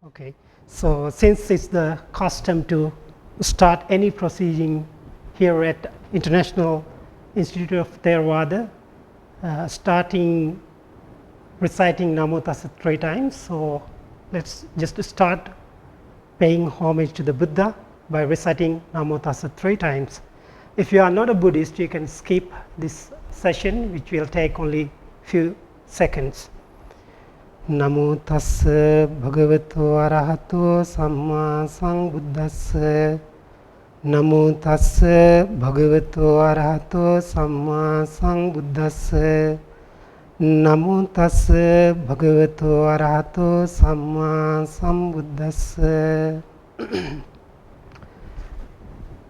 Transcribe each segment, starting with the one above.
Okay, so since it's the custom to start any proceeding here at International Institute of Theravada, starting reciting Namo Tassa 3 times. So let's just start paying homage to the Buddha by reciting Namo Tassa 3 times. If you are not a Buddhist, you can skip this session, which will take only few seconds. Namo tassa bhagavato arahato samma sambuddhassa. Namo tassa bhagavato arahato samma sambuddhassa. Namo tassa bhagavato arahato samma sambuddhassa.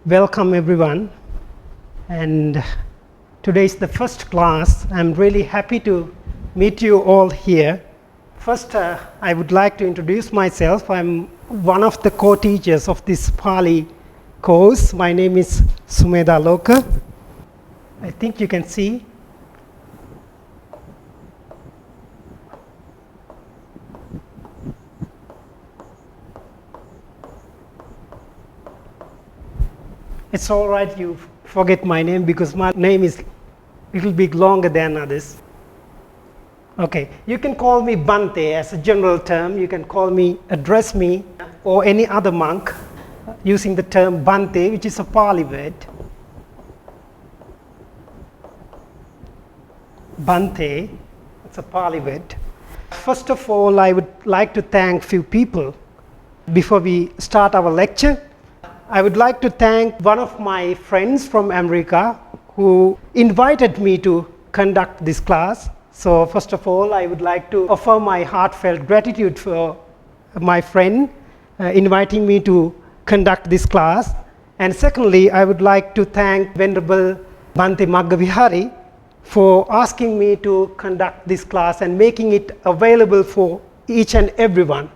Welcome everyone, and today is the first class. I'm really happy to meet you all here. First, I would like to introduce myself. I'm one of the co-teachers of this Pali course. My name is Sumedha Loka. I think you can see. It's all right you forget my name because my name is a little bit longer than others. Okay, you can call me Bhante as a general term. You can call me, address me, or any other monk using the term Bhante, which is a Pali word. Bhante, it's a Pali word. First of all, I would like to thank few people before we start our lecture. I would like to thank one of my friends from America who invited me to conduct this class. So first of all, I would like to offer my heartfelt gratitude for my friend inviting me to conduct this class. And secondly, I would like to thank Venerable Bhante Maggavihari for asking me to conduct this class and making it available for each and everyone.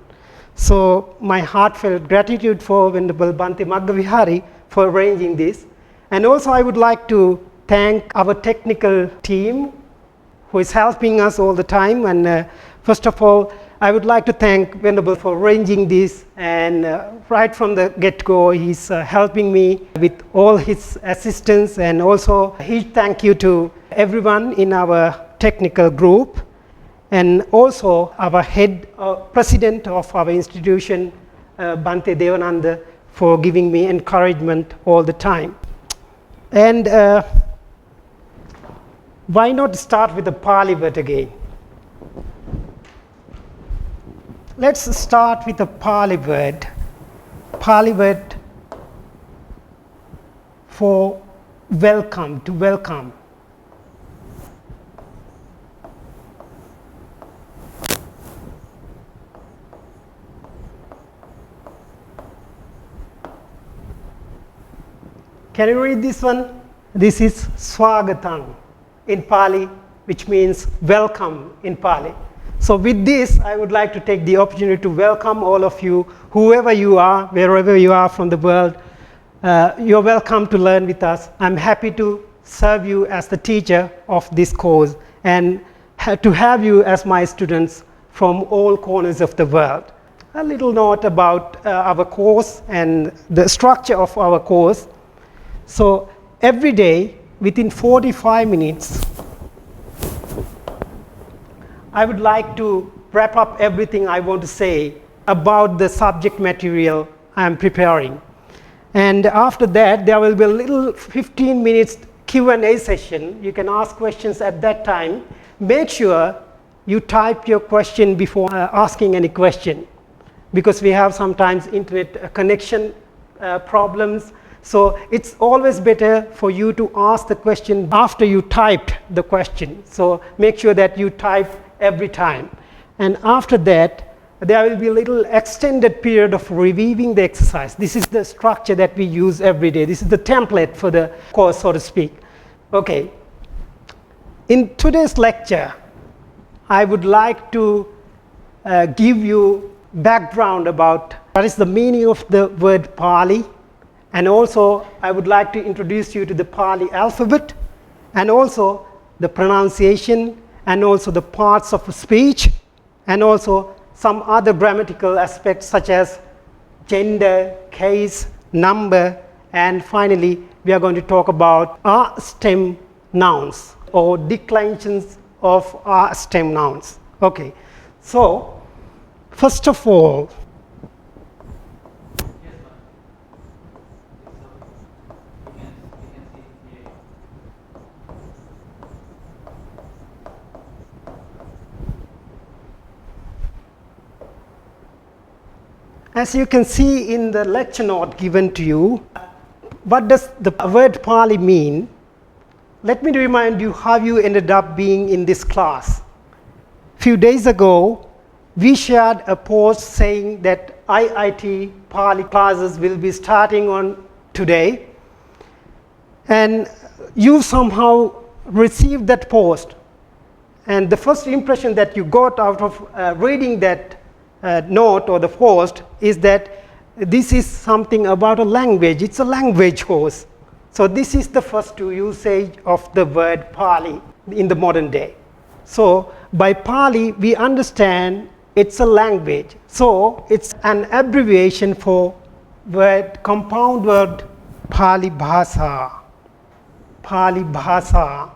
So my heartfelt gratitude for Venerable Bhante Maggavihari for arranging this. And also I would like to thank our technical team who is helping us all the time. And first of all, I would like to thank Venerable for arranging this, and right from the get-go, he's helping me with all his assistance. And also a huge thank you to everyone in our technical group, and also our head president of our institution, Bhante Devananda, for giving me encouragement all the time. And why not start with the Pali word again? Let's start with the Pali word for welcome, to welcome. Can you read this one? This is Swagatam in Pali, which means welcome in Pali. So with this, I would like to take the opportunity to welcome all of you, whoever you are, wherever you are from the world. You're welcome to learn with us. I'm happy to serve you as the teacher of this course, and to have you as my students from all corners of the world. A little note about our course and the structure of our course. So every day, within 45 minutes, I would like to wrap up everything I want to say about the subject material I am preparing. And after that, there will be a little 15 minutes Q&A session. You can ask questions at that time. Make sure you type your question before asking any question, because we have sometimes internet connection problems. So it's always better for you to ask the question after you typed the question. So make sure that you type every time. And after that, there will be a little extended period of reviewing the exercise. This is the structure that we use every day. This is the template for the course, so to speak. Okay. In today's lecture, I would like to give you background about what is the meaning of the word Pali. And also, I would like to introduce you to the Pali alphabet, and also the pronunciation, and also the parts of speech, and also some other grammatical aspects such as gender, case, number, and finally we are going to talk about R-stem nouns or declensions of R-stem nouns. Okay, so first of all, as you can see in the lecture note given to you, what does the word Pali mean? Let me remind you how you ended up being in this class. Few days ago, we shared a post saying that IIT Pali classes will be starting on today, and you somehow received that post, and the first impression that you got out of reading that note or the post is that this is something about a language. It's a language course. So this is the first usage of the word Pali in the modern day. So by Pali we understand it's a language. So it's an abbreviation for word, compound word Pali Bhasa. Pali Bhasa.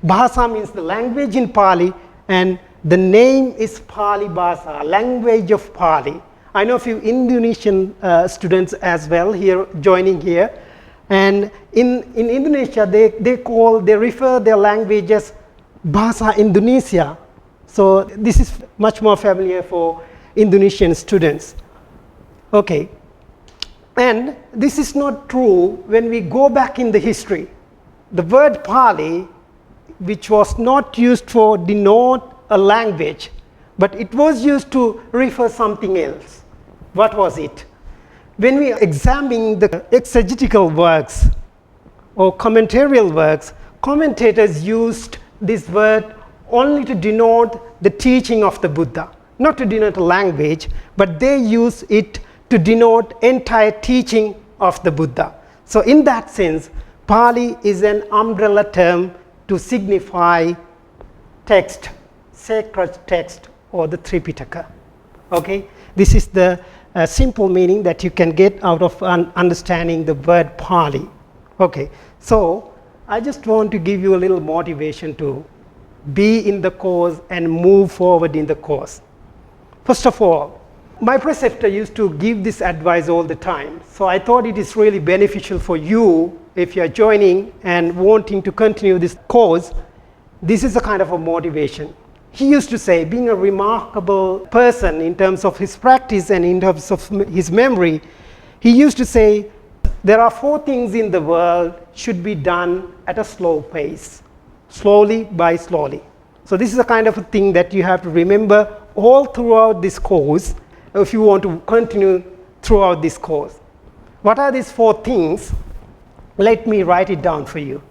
Bhasa means the language in Pali, and the name is Pali Bhasa, language of Pali. I know a few Indonesian students as well here joining here, and in Indonesia they refer their language as Bahasa Indonesia. So this is much more familiar for Indonesian students. Okay, and this is not true when we go back in the history. The word Pali, which was not used for denote a language, but it was used to refer something else. What was it? When we examine the exegetical works or commentarial works, commentators used this word only to denote the teaching of the Buddha, not to denote a language, but they use it to denote entire teaching of the Buddha. So in that sense, Pali is an umbrella term to signify text, sacred text, or the Tripitaka. Okay, this is the simple meaning that you can get out of understanding the word Pali. Okay, so I just want to give you a little motivation to be in the course and move forward in the course. First of all, my preceptor used to give this advice all the time, so I thought it is really beneficial for you if you are joining and wanting to continue this course. This is a kind of a motivation. He used to say, being a remarkable person in terms of his practice and in terms of his memory, he used to say, there are 4 things in the world should be done at a slow pace, slowly by slowly. So this is a kind of a thing that you have to remember all throughout this course if you want to continue throughout this course. What are these 4 things? Let me write it down for you.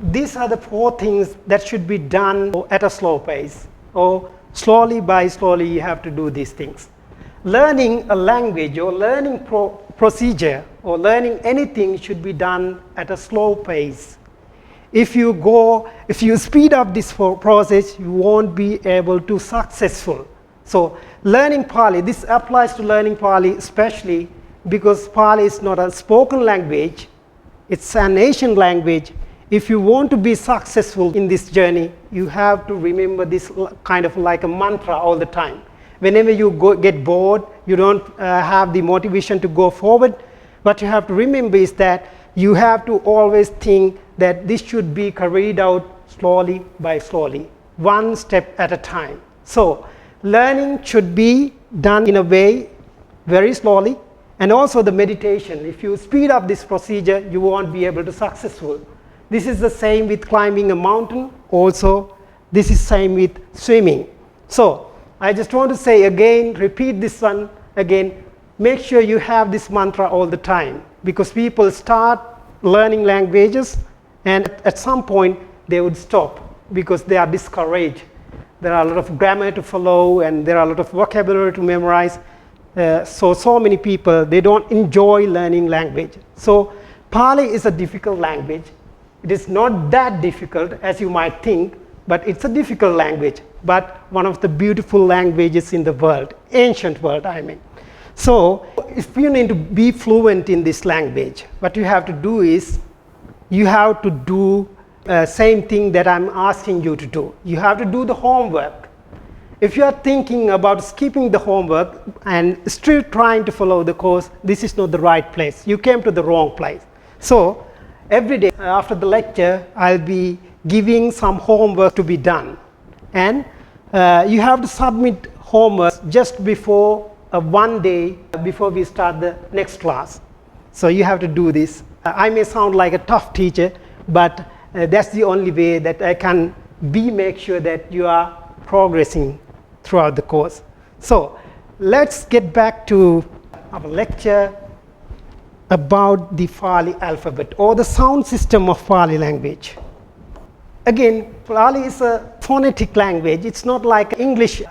These are the 4 things that should be done at a slow pace, or slowly by slowly you have to do these things. Learning a language or learning procedure or learning anything should be done at a slow pace. If you speed up this process, you won't be able to successful. So learning Pali, this applies to learning Pali especially because Pali is not a spoken language, it's an Asian language. If you want to be successful in this journey, you have to remember this kind of like a mantra all the time. Whenever you get bored, you don't have the motivation to go forward, what you have to remember is that you have to always think that this should be carried out slowly by slowly, one step at a time. So learning should be done in a way very slowly, and also the meditation. If you speed up this procedure, you won't be able to successful. This is the same with climbing a mountain. Also, this is same with swimming. So I just want to say again, repeat this one again, make sure you have this mantra all the time, because people start learning languages and at some point they would stop because they are discouraged. There are a lot of grammar to follow and there are a lot of vocabulary to memorize. So many people, they don't enjoy learning language. So Pali is a difficult language. It is not that difficult as you might think, but it's a difficult language, but one of the beautiful languages in the world, ancient world I mean. So if you need to be fluent in this language, what you have to do is, you have to do same thing that I'm asking you to do. You have to do the homework. If you are thinking about skipping the homework and still trying to follow the course, this is not the right place. You came to the wrong place. So every day after the lecture, I'll be giving some homework to be done. And you have to submit homework just before one day before we start the next class. So you have to do this. I may sound like a tough teacher, but that's the only way that I can make sure that you are progressing throughout the course. So let's get back to our lecture about the Pali alphabet or the sound system of Pali language. Again, Pali is a phonetic language. It's not like English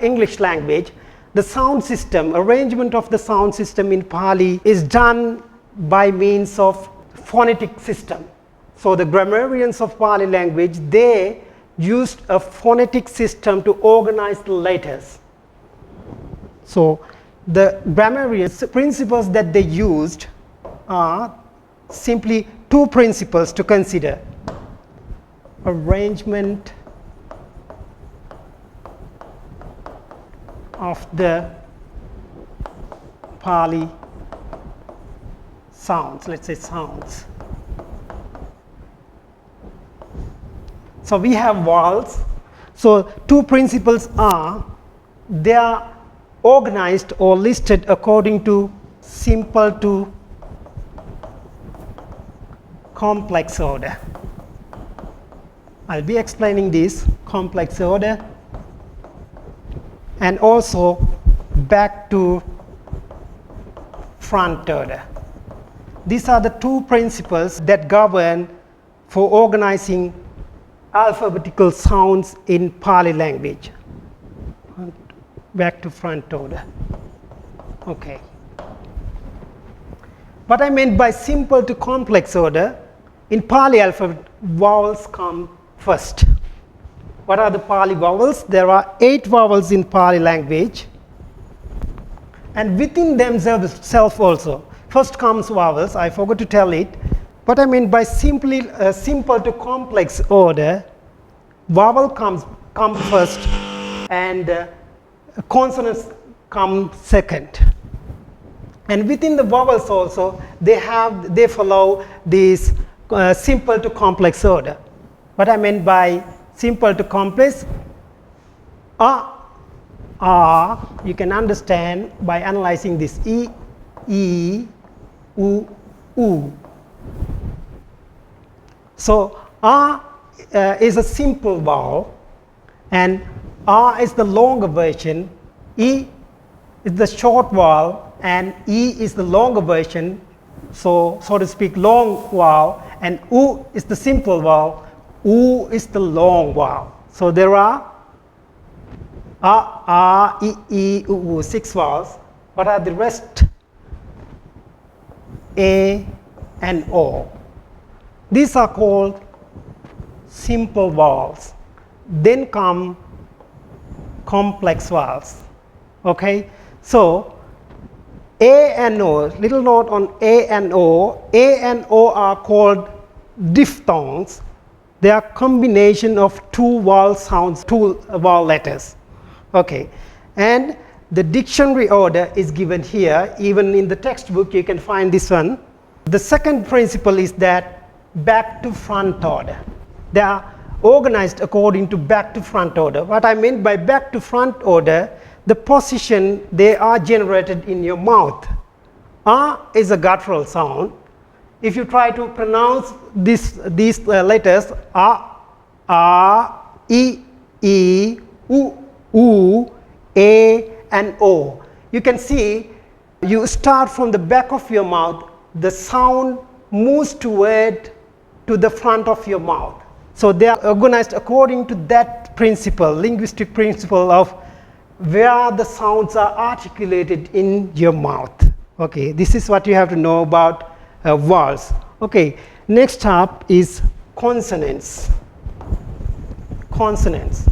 language. The sound system, arrangement of the sound system in Pali is done by means of phonetic system. So the grammarians of Pali language, they used a phonetic system to organize the letters. So the grammarians, principles that they used are simply two principles to consider: arrangement of the Pali sounds, let's say sounds. So we have vowels. So two principles are, they are organized or listed according to simple to complex order. I'll be explaining this complex order and also back to front order. These are the two principles that govern for organizing alphabetical sounds in Pali language. Back to front order. Okay. What I meant by simple to complex order, in Pali alphabet, vowels come first. What are the Pali vowels? There are 8 vowels in Pali language, and within themselves also. First comes vowels, I forgot to tell it. What I mean by simple to complex order, vowel comes first and consonants come second. And within the vowels also, they follow this simple to complex order. What I meant by simple to complex, you can understand by analyzing this e, u, u. So is a simple vowel, and is the longer version, e is the short vowel, and e is the longer version, so to speak, long vowel, and u is the simple vowel, u is the long vowel. So there are e, u, 6 vowels. What are the rest? A and o. These are called simple vowels. Then come complex vowels. Okay, so A and O, little note on A and O. A and O are called diphthongs. They are combination of 2 vowel sounds, 2 vowel letters. Okay, and the dictionary order is given here. Even in the textbook you can find this one. The second principle is that back to front order. They are organized according to back to front order. What I mean by back to front order, the position they are generated in your mouth. Is a guttural sound. If you try to pronounce these letters, e, u, A and O. You can see you start from the back of your mouth, the sound moves toward to the front of your mouth. So they are organized according to that principle, linguistic principle of where the sounds are articulated in your mouth. Okay, this is what you have to know about vowels. Okay, next up is consonants. Consonants.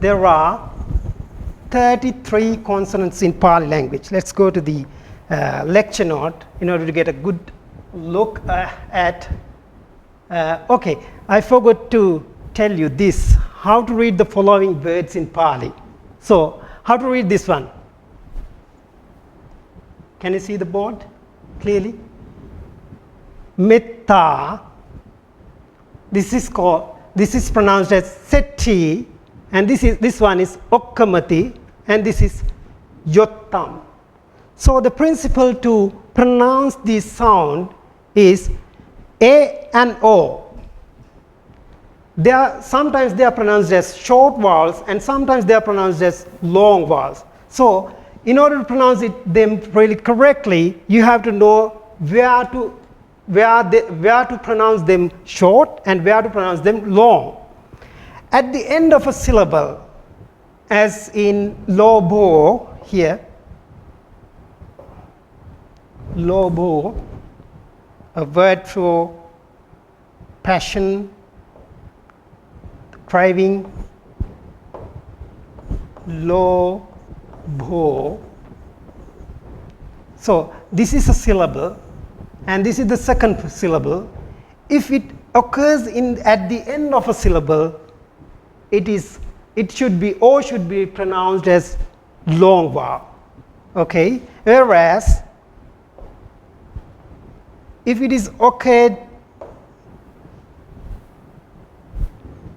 There are 33 consonants in Pali language. Let's go to the lecture note in order to get a good look at. Okay, I forgot to tell you this, how to read the following words in Pali. So, how to read this one? Can you see the board clearly? Metta. This is pronounced as Seti, and this one is Okkamati, and this is Yottam. So the principle to pronounce this sound is A and O. Sometimes they are pronounced as short vowels, and sometimes they are pronounced as long vowels. So in order to pronounce them really correctly, you have to know where to pronounce them short and where to pronounce them long. At the end of a syllable, as in lobo here, lobo, a word for passion, craving, lobo. So this is a syllable, and this is the second syllable. If it occurs at the end of a syllable, O should be pronounced as long vowel. Okay, whereas if it is occurred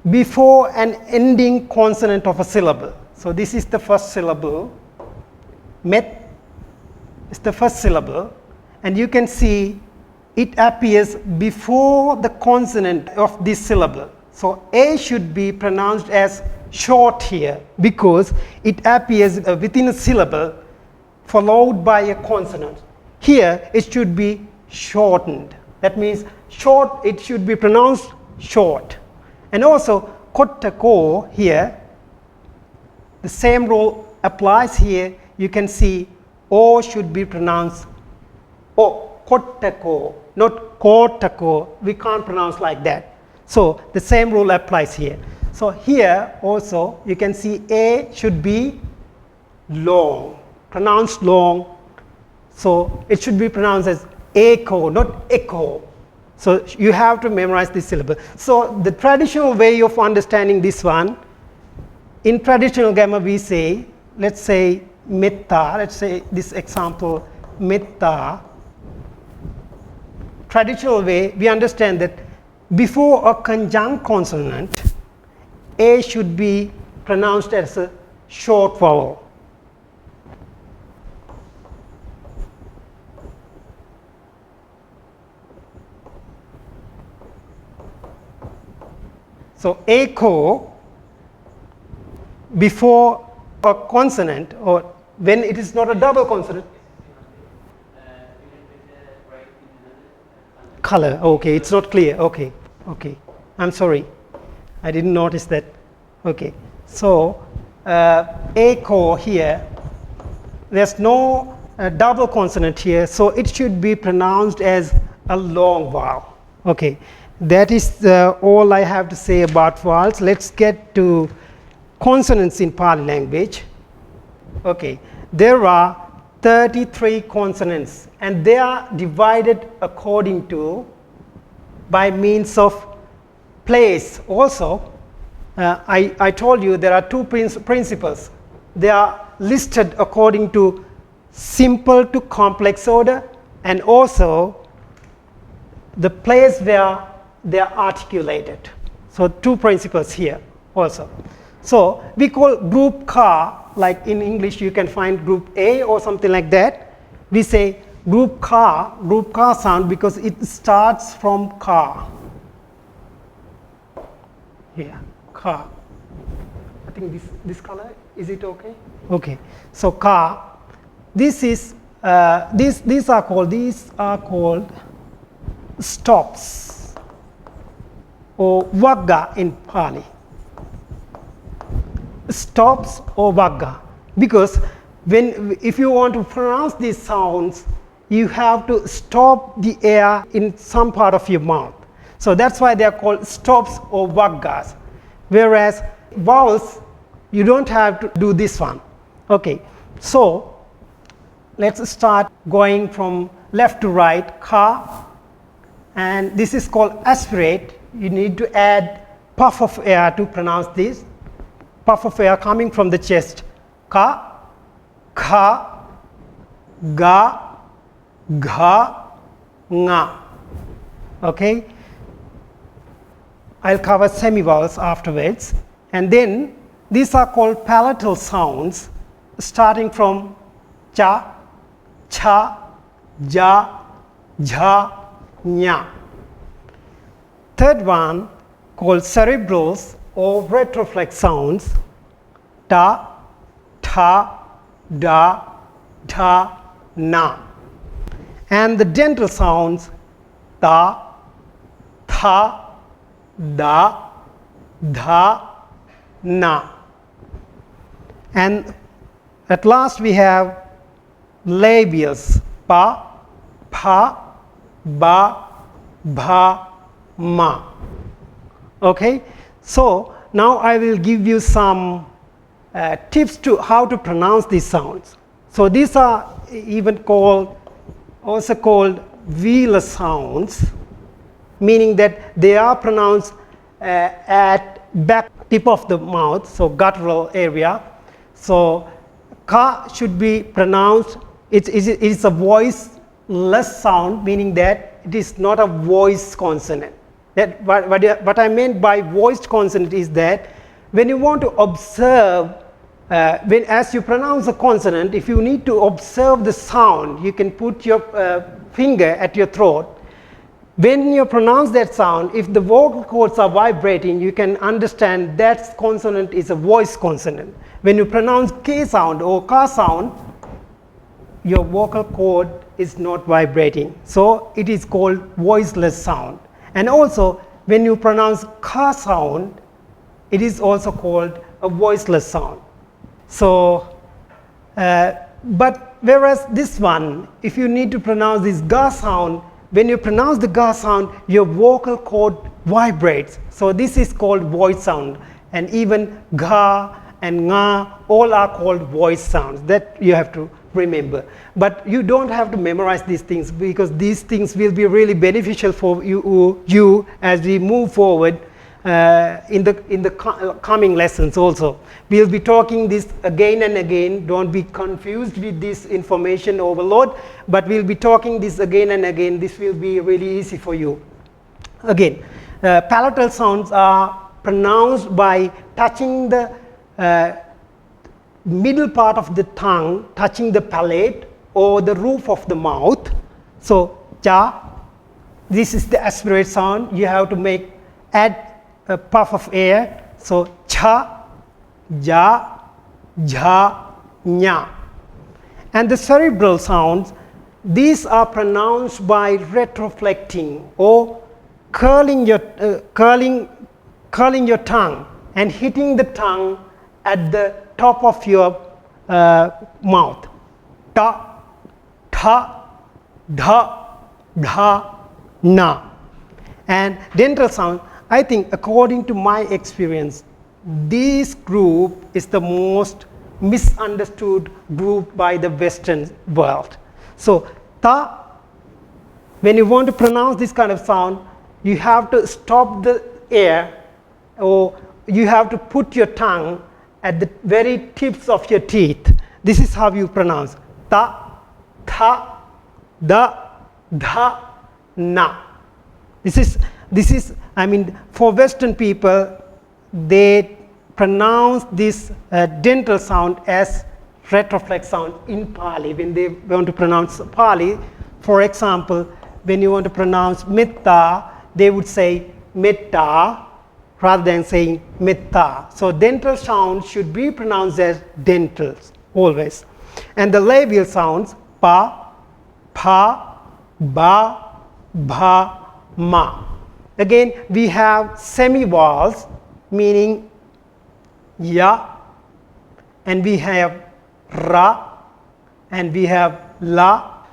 before an ending consonant of a syllable, so this is the first syllable, met is the first syllable, and you can see it appears before the consonant of this syllable. So A should be pronounced as short here because it appears within a syllable followed by a consonant. Here it should be shortened. That means short, it should be pronounced short. And also kottako here, the same rule applies here. You can see O should be pronounced O, kottako, not kotako. We can't pronounce like that. So the same rule applies here. So here also you can see A should be long, pronounced long. So it should be pronounced as echo, not echo. So you have to memorize this syllable. So the traditional way of understanding this one, in traditional grammar we say, let's say metta, let's say this example metta. Traditional way, we understand that before a conjunct consonant, A should be pronounced as a short vowel. So echo before a consonant, or when it is not a double consonant. Color, okay, it's not clear. Okay, I'm sorry, I didn't notice that. Okay, so echo here, there's no double consonant here, so it should be pronounced as a long vowel. Okay, that is all I have to say about vowels. Let's get to consonants in Pali language. Okay, there are 33 consonants, and they are divided according to by means of place. Also, I told you there are two principles. They are listed according to simple to complex order, and also the place where they are articulated. So two principles here also. So we call group ka, like in English you can find group A or something like that. We say group ka sound because it starts from ka. Here, ka. I think this color, is it okay? Okay, so ka. These are called stops or vagga in Pali. Stops or vagga, because if you want to pronounce these sounds, you have to stop the air in some part of your mouth. So that's why they are called stops or vaggas. Whereas vowels, you don't have to do this one. Okay, so let's start going from left to right. Ka, and this is called aspirate. You need to add puff of air to pronounce this. Puff of air coming from the chest. Ka, kha, ga, gha, nga. Okay, I'll cover semi-vowels afterwards. And then these are called palatal sounds, starting from cha, cha, ja, jha, nya. Third one called cerebrals or retroflex sounds, ta, tha, da, dha, na. And the dental sounds, ta, tha, da, dha, na. And at last we have labials, pa, pha, ba, bha, ma. Okay, so now I will give you some tips to how to pronounce these sounds. So these are also called velar sounds, meaning that they are pronounced at back tip of the mouth, so guttural area. So ka should be pronounced, it is a voiceless sound, meaning that it is not a voice consonant. That what I meant by voiced consonant is that when you want to observe, as you pronounce a consonant, if you need to observe the sound, you can put your finger at your throat. When you pronounce that sound, if the vocal cords are vibrating, you can understand that consonant is a voice consonant. When you pronounce K sound or Ka sound, your vocal cord is not vibrating. So it is called voiceless sound. And also, when you pronounce Ka sound, it is also called a voiceless sound. So, but whereas this one, if you need to pronounce this Ga sound, when you pronounce the Ga sound, your vocal cord vibrates. So this is called voice sound. And even Ga and Nga, all are called voice sounds. That you have to remember. But you don't have to memorize these things, because these things will be really beneficial for you as we move forward in the coming lessons also. We'll be talking this again and again. Don't be confused with this information overload, but we'll be talking this again and again. This will be really easy for you. Again, palatal sounds are pronounced by touching the middle part of the tongue, touching the palate or the roof of the mouth. So cha, this is the aspirate sound. You have to add a puff of air. So cha, ja, jha, nya. And the cerebral sounds, these are pronounced by retroflecting or curling your tongue and hitting the tongue at the top of your mouth. Ta, tha, dha, dha, na. And dental sound, I think according to my experience, this group is the most misunderstood group by the Western world. So ta, when you want to pronounce this kind of sound, you have to stop the air, or you have to put your tongue at the very tips of your teeth. This is how you pronounce ta, tha, da, dha, na. This is, I mean, for Western people, they pronounce this dental sound as retroflex sound in Pali. When they want to pronounce Pali, for example, when you want to pronounce metta, they would say metta rather than saying metta. So dental sound should be pronounced as dentals. always. And the labial sounds pa, pa, ba, bha, ma. Again, we have semi-vowels meaning ya, and we have ra, and we have la,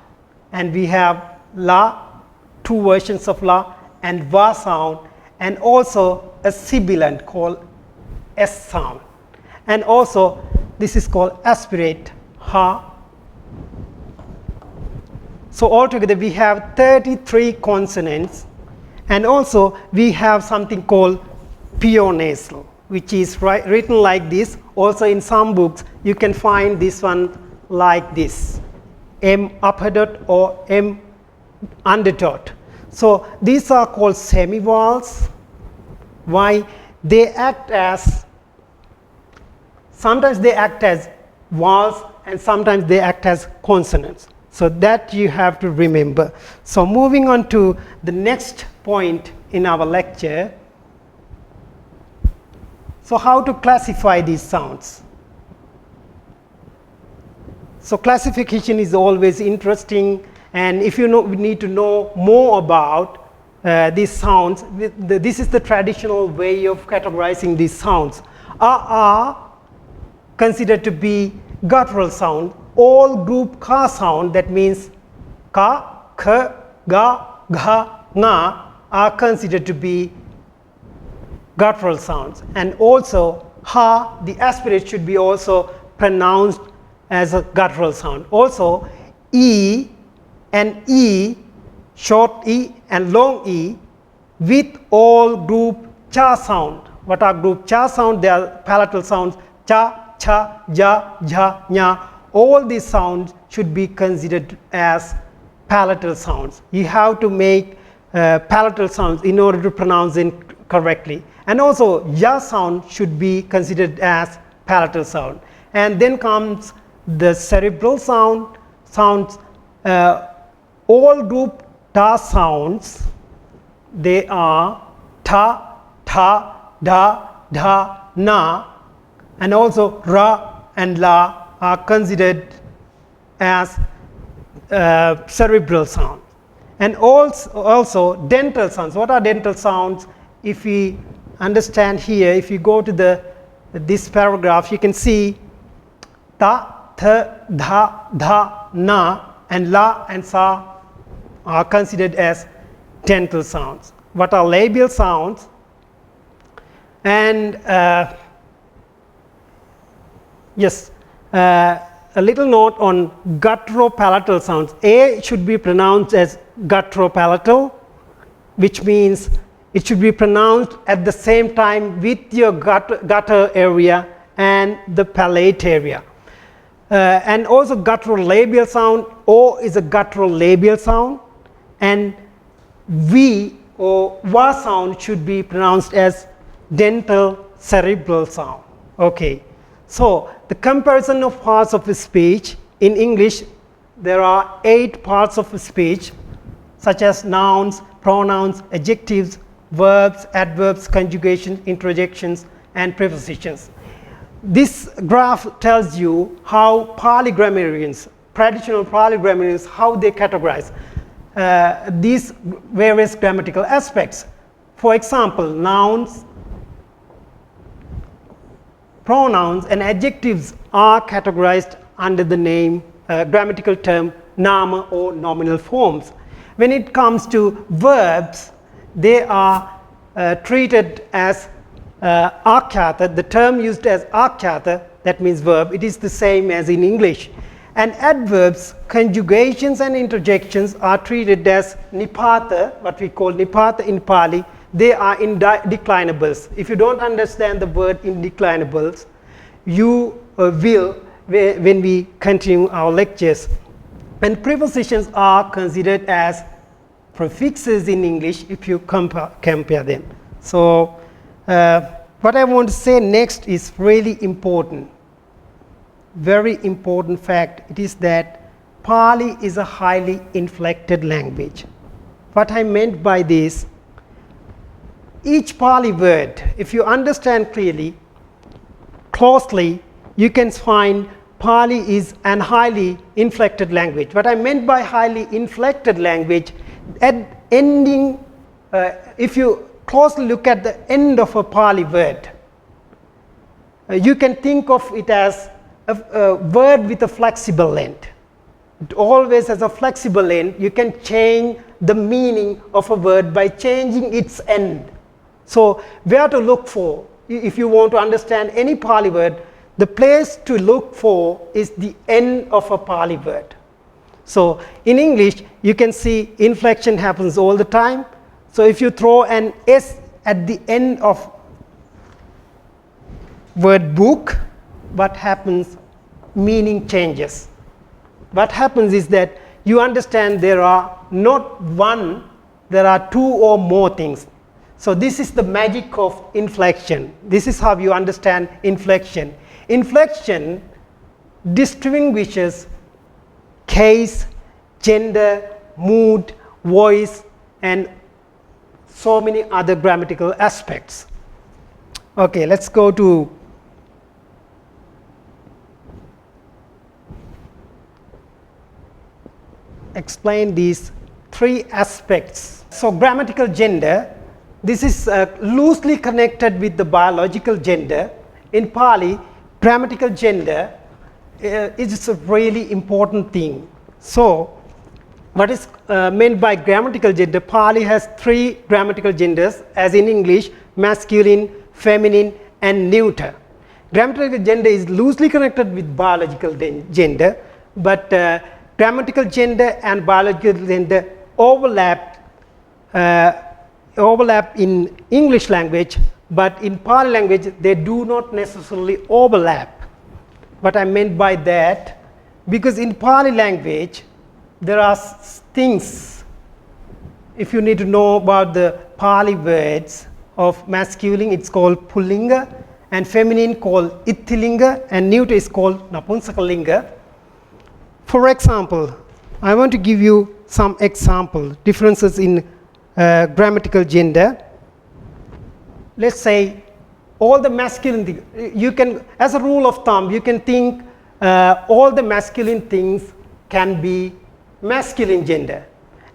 and we have la, two versions of la, and va sound, and also a sibilant called s sound. And also this is called aspirate, ha. So altogether we have 33 consonants, and also we have something called pionasal, which is written like this. Also in some books you can find this one like this, M upper dot or M under dot. So these are called semi-vowels. Why? They act as, sometimes they act as vowels and sometimes they act as consonants. So that you have to remember. So moving on to the next point in our lecture. So how to classify these sounds? So classification is always interesting, and if you need to know more about these sounds, this is the traditional way of categorizing these sounds. Are considered to be guttural sound. All group ka sound, that means ka, kha, ga, gha, nga, are considered to be guttural sounds. And also ha, the aspirate, should be also pronounced as a guttural sound. Also e and e, short e and long e, with all group cha sound. What are group cha sound? They are palatal sounds, cha, cha, ja, jha, nya. All these sounds should be considered as palatal sounds. You have to make palatal sounds in order to pronounce it correctly. And also ja sound should be considered as palatal sound. And then comes the cerebral sounds. All group ta sounds, they are ta, tha, da, dha, na, and also ra and la are considered as cerebral sounds. And also dental sounds. What are dental sounds? If we understand here, if you go to this paragraph, you can see ta, th, dha, dha, na, and la and sa are considered as dental sounds. What are labial sounds? And yes, a little note on gutturopalatal sounds. A should be pronounced as gutturopalatal, which means it should be pronounced at the same time with your gutter area and the palate area. And also guttural labial sound. O is a guttural labial sound, and V or va sound should be pronounced as dental cerebral sound. Okay. So the comparison of parts of speech. In English, there are 8 parts of speech, such as nouns, pronouns, adjectives, verbs, adverbs, conjugations, interjections, and prepositions. This graph tells you how Pali grammarians, traditional Pali grammarians, how they categorize these various grammatical aspects. For example, nouns, pronouns, and adjectives are categorized under the name, grammatical term, nama or nominal forms. When it comes to verbs, they are treated as akyata. The term used as akyata, that means verb, it is the same as in English. And adverbs, conjugations, and interjections are treated as nipata, what we call nipata in Pali. They are indeclinables. If you don't understand the word indeclinables, you will when we continue our lectures. And prepositions are considered as prefixes in English if you compare them. So what I want to say next is really important. Very important fact. It is that Pali is a highly inflected language. What I meant by this, each Pali word, if you understand closely, you can find Pali is an highly inflected language. What I meant by highly inflected language, at ending, if you closely look at the end of a Pali word, you can think of it as a word with a flexible end. It always has a flexible end. You can change the meaning of a word by changing its end. So where to look for, if you want to understand any Pali word, the place to look for is the end of a Pali word. So in English, you can see inflection happens all the time. So if you throw an S at the end of word book, what happens? Meaning changes. What happens is that you understand there are not one, there are two or more things. So this is the magic of inflection. This is how you understand inflection. Inflection distinguishes case, gender, mood, voice, and so many other grammatical aspects. Okay, let's go to explain these three aspects. So grammatical gender, this is loosely connected with the biological gender. In Pali, grammatical gender is a really important thing. So what is meant by grammatical gender? Pali has three grammatical genders, as in English: masculine, feminine, and neuter. Grammatical gender is loosely connected with biological gender, but grammatical gender and biological gender overlap in English language, but in Pali language they do not necessarily overlap. What I meant by that, because in Pali language there are things, if you need to know about the Pali words of masculine, it's called pullinga, and feminine called ithilinga, and neuter is called napunsakalinga. For example, I want to give you some example differences in grammatical gender. Let's say all the masculine things, you can, as a rule of thumb, you can think all the masculine things can be masculine gender,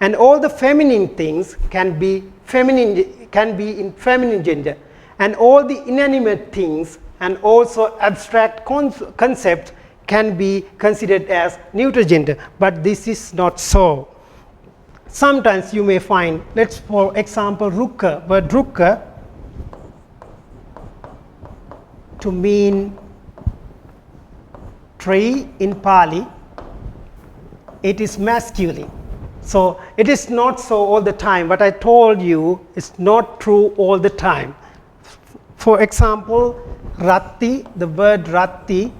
and all the feminine things can be in feminine gender, and all the inanimate things and also abstract concepts can be considered as neuter gender, but this is not so. Sometimes you may find, let's for example, rukka, word rukka to mean tree in Pali, it is masculine. So it is not so all the time. What I told you is not true all the time. For example, ratti, the word ratti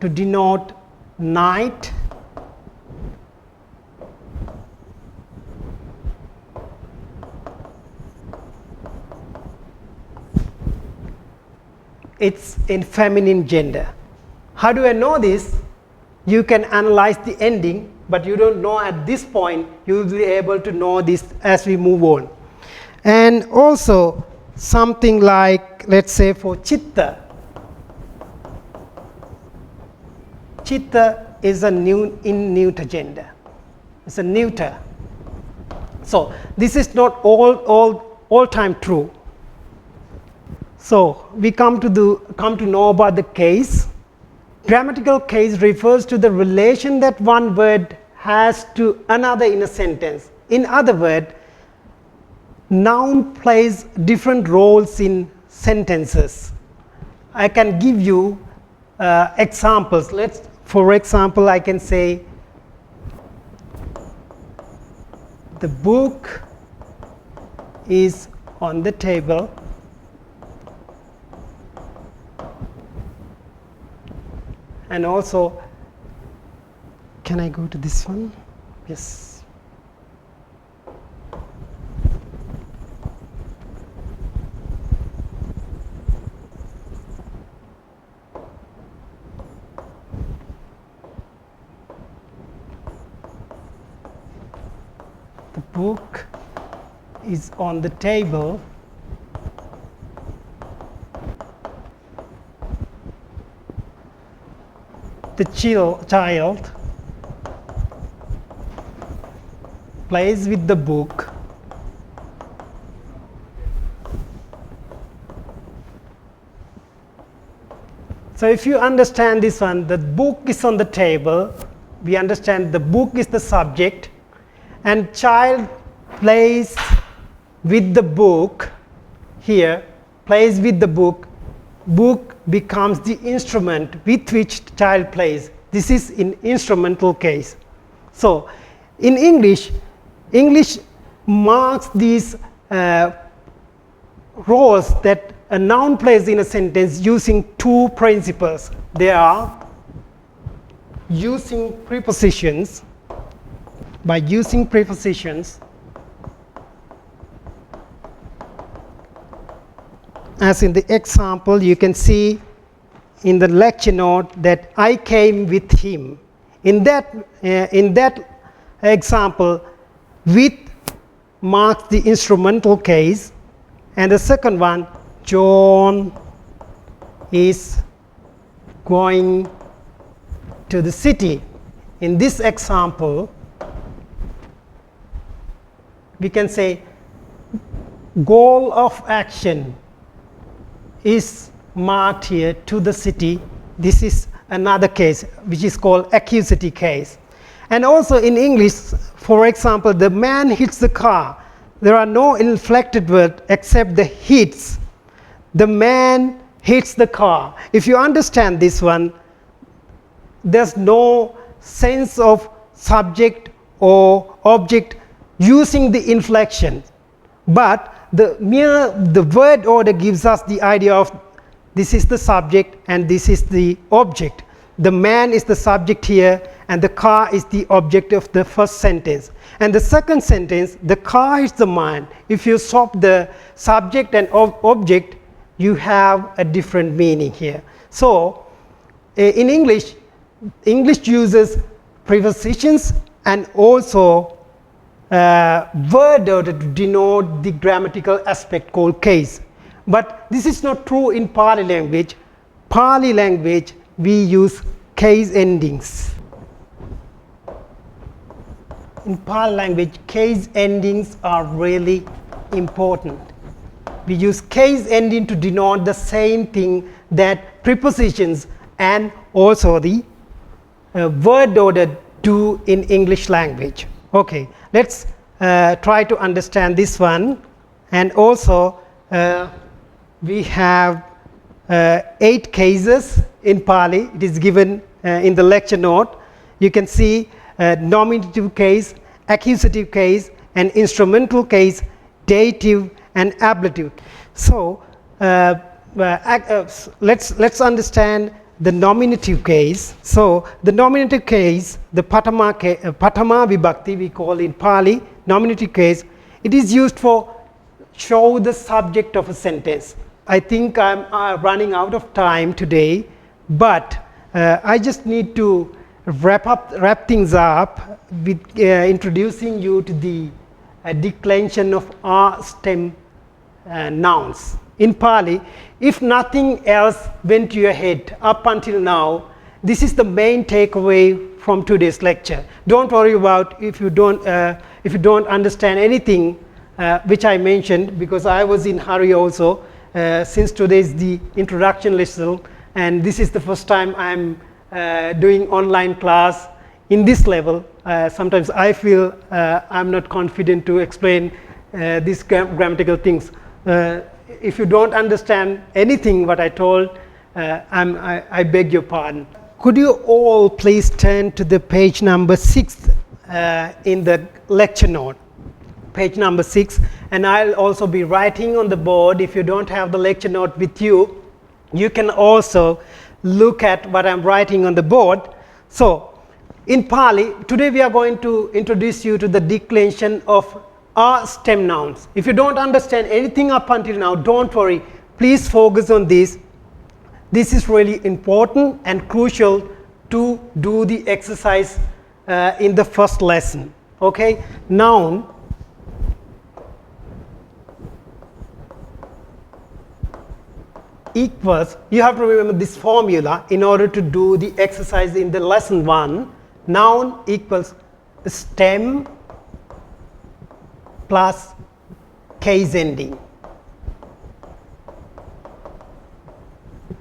to denote night, it's in feminine gender. How do I know this? You can analyze the ending, but you don't know at this point. You will be able to know this as we move on. And also something like, let's say for chitta, chitta is in neuter gender. It's a neuter. So this is not all time true. So we come to know about the case. Grammatical case refers to the relation that one word has to another in a sentence. In other words, noun plays different roles in sentences. I can give you examples. For example, I can say the book is on the table. And also, can I go to this one? Yes. The book is on the table. the child plays with the book. So if you understand this one, the book is on the table. We understand the book is the subject, and child plays with the book here, plays with the book. Book becomes the instrument with which child plays. This is in instrumental case. So in English marks these roles that a noun plays in a sentence using two principles. They are using prepositions. By using prepositions, as in the example, you can see in the lecture note that I came with him. In that example, with marks the instrumental case, and the second one, John is going to the city. In this example, we can say goal of action is marked here to the city. This is another case which is called accusative case. And also in English, for example, the man hits the car. There are no inflected words except the hits. The man hits the car. If you understand this one, there's no sense of subject or object using the inflection, but the word order gives us the idea of this is the subject and this is the object. The man is the subject here and the car is the object of the first sentence. And the second sentence, the car is the man. If you swap the subject and object, you have a different meaning here. So in English uses prepositions and also word order to denote the grammatical aspect called case. But this is not true in Pali language. Pali language, we use case endings. In Pali language, case endings are really important. We use case ending to denote the same thing that prepositions and also the word order do in English language. Okay, let's try to understand this one. And also we have 8 cases in Pali. It is given in the lecture note. You can see nominative case, accusative case, and instrumental case, dative and ablative. So let's understand the nominative case. So the nominative case, the Patama Vibhakti we call in Pali, nominative case, it is used for show the subject of a sentence. I think I'm running out of time today, but I just need to wrap things up with introducing you to the declension of R-stem nouns. In Pali, if nothing else went to your head up until now, this is the main takeaway from today's lecture. Don't worry about if you don't understand anything which I mentioned, because I was in hurry also. Since today is the introduction lesson, and this is the first time I'm doing online class in this level. Sometimes I feel I'm not confident to explain these grammatical things. If you don't understand anything what I told, I beg your pardon. Could you all please turn to the page number 6 in the lecture note, page number 6, and I'll also be writing on the board. If you don't have the lecture note with you, you can also look at what I'm writing on the board. So in Pali, today we are going to introduce you to the declension of R-stem nouns. If you don't understand anything up until now, don't worry. Please focus on this. This is really important and crucial to do the exercise in the first lesson. Okay? Noun. equals, you have to remember this formula in order to do the exercise in the lesson 1. Noun equals stem plus case ending.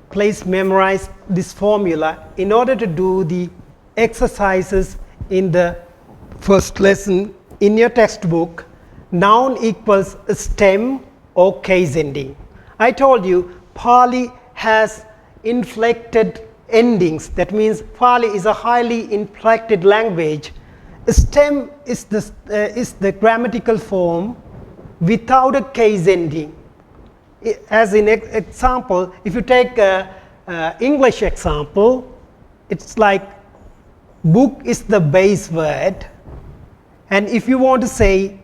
Please memorize this formula in order to do the exercises in the first lesson in your textbook. Noun equals stem or case ending. I told you Pali has inflected endings. That means Pali is a highly inflected language. Stem is the grammatical form without a case ending. As in example, if you take English example, it's like book is the base word, and if you want to say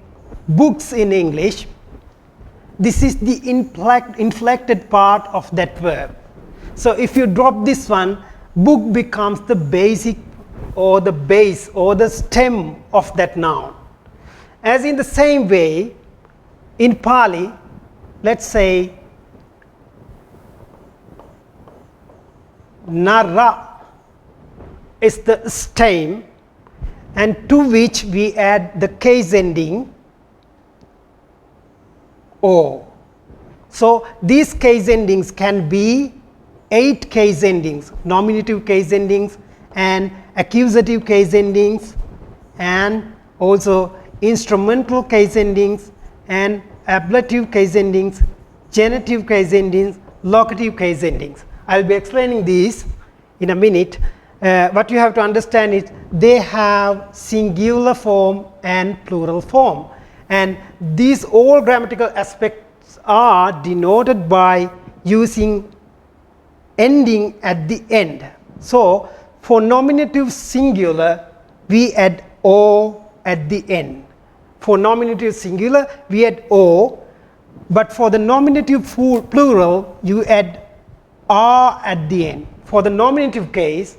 books in English, this is the inflected part of that verb. So if you drop this one, book becomes the basic or the base or the stem of that noun. As in the same way, in Pali, let's say Nara is the stem, and to which we add the case ending O. So these case endings can be 8 case endings: nominative case endings and accusative case endings, and also instrumental case endings and ablative case endings, genitive case endings, locative case endings. I will be explaining these in a minute. What you have to understand is they have singular form and plural form, and these all grammatical aspects are denoted by using ending at the end. So for nominative singular, we add O at the end. For nominative singular, we add O, but for the nominative plural, you add R at the end. For the nominative case,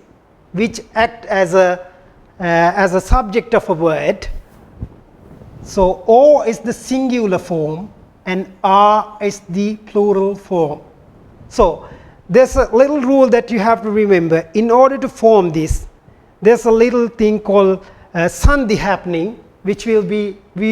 which act as a subject of a word, so O is the singular form and R is the plural form. So there's a little rule that you have to remember. In order to form this, there's a little thing called sandhi happening, which we